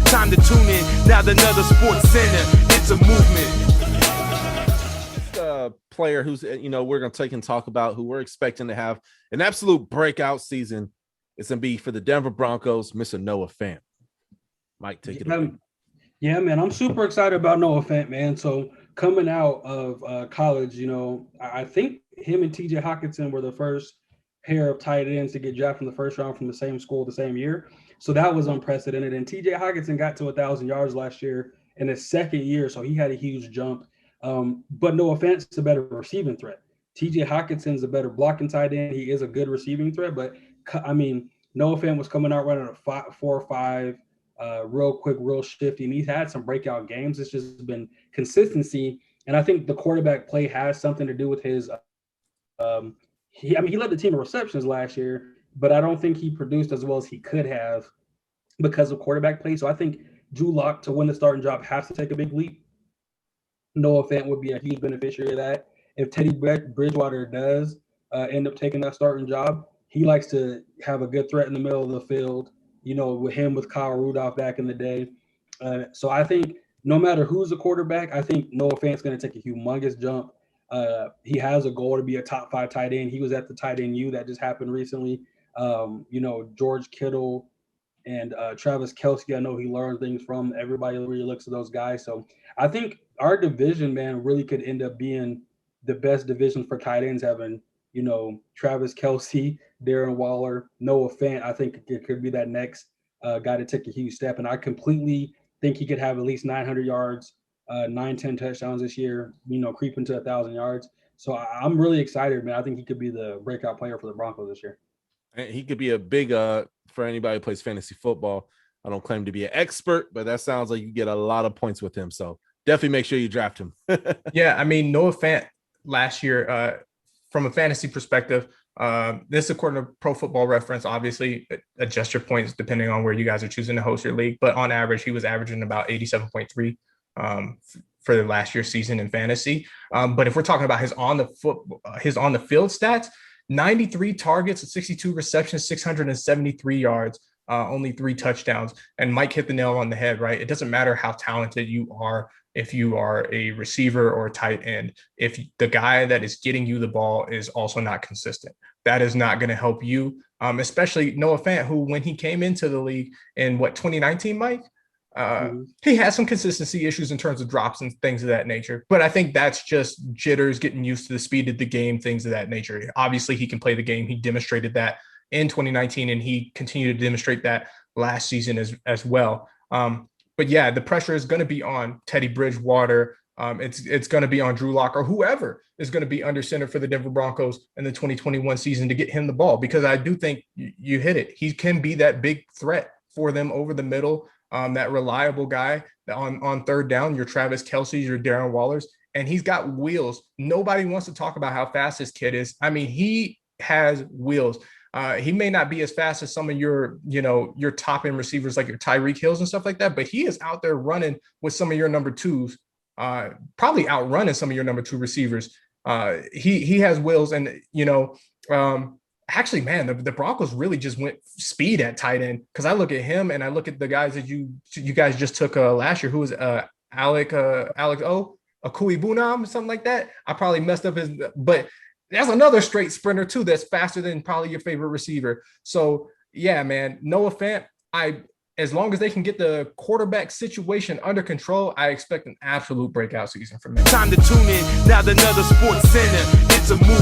Time to tune in. Now another sports center. It's a movement. Player who's, we're going to take and talk about, who we're expecting to have an absolute breakout season. It's going to be for the Denver Broncos, Mr. Noah Fant. Mike, take it away. Yeah, man, I'm super excited about Noah Fant, man. So coming out of college, I think him and TJ Hockenson were the first pair of tight ends to get drafted in the first round from the same school the same year. So that was unprecedented. And TJ Hockenson got to 1,000 yards last year in his second year, so he had a huge jump. But Noah Fant's a better receiving threat. TJ Hawkinson's a better blocking tight end. He is a good receiving threat, but Noah Fant was coming out running a 4.5, real quick, real shifty, and he's had some breakout games. It's just been consistency, and I think the quarterback play has something to do with his. He led the team in receptions last year, but I don't think he produced as well as he could have because of quarterback play. So I think Drew Lock, to win the starting job, has to take a big leap. Noah Fant would be a huge beneficiary of that. If Teddy Bridgewater does end up taking that starting job, he likes to have a good threat in the middle of the field, with Kyle Rudolph back in the day. So I think no matter who's the quarterback, I think Noah Fant's going to take a humongous jump. He has a goal to be a top 5 tight end. He was at the tight end U that just happened recently. George Kittle and Travis Kelce, I know he learned things from. Everybody really looks at those guys. So I think our division, man, really could end up being the best division for tight ends, having, Travis Kelce, Darren Waller, Noah Fant. I think it could be that next guy to take a huge step. And I completely think he could have at least 900 yards, 9-10 touchdowns this year, creeping to 1,000 yards. So I'm really excited, man. I think he could be the breakout player for the Broncos this year. And he could be a big, for anybody who plays fantasy football. I don't claim to be an expert, but that sounds like you get a lot of points with him. So definitely make sure you draft him. Yeah, Noah Fant last year, from a fantasy perspective, this according to Pro Football Reference, obviously adjust your points depending on where you guys are choosing to host your league. But on average, he was averaging about 87.3 for the last year's season in fantasy. But if we're talking about his on the field stats, 93 targets, 62 receptions, 673 yards, only 3 touchdowns. And Mike hit the nail on the head, right? It doesn't matter how talented you are. If you are a receiver or a tight end, if the guy that is getting you the ball is also not consistent, that is not going to help you, especially Noah Fant, who, when he came into the league in 2019, Mike, he had some consistency issues in terms of drops and things of that nature. But I think that's just jitters, getting used to the speed of the game, things of that nature. Obviously, he can play the game. He demonstrated that in 2019, and he continued to demonstrate that last season as well. But yeah, the pressure is going to be on Teddy Bridgewater. It's going to be on Drew Lock, or whoever is going to be under center for the Denver Broncos in the 2021 season to get him the ball, because I do think you hit it. He can be that big threat for them over the middle, that reliable guy on third down, your Travis Kelce's, your Darren Waller's, and he's got wheels. Nobody wants to talk about how fast this kid is. He has wheels. He may not be as fast as some of your top end receivers like your Tyreek Hills and stuff like that, but he is out there running with some of your number 2s, probably outrunning some of your number 2 receivers. He has wheels, and actually, man, the Broncos really just went speed at tight end, because I look at him and I look at the guys that you guys just took last year, who was Alex Akuibunam, something like that. I probably messed up his, but that's another straight sprinter too that's faster than probably your favorite receiver. So yeah, man, Noah Fant, as long as they can get the quarterback situation under control, I expect an absolute breakout season from him. Time to tune in. Now another sports center. It's a move.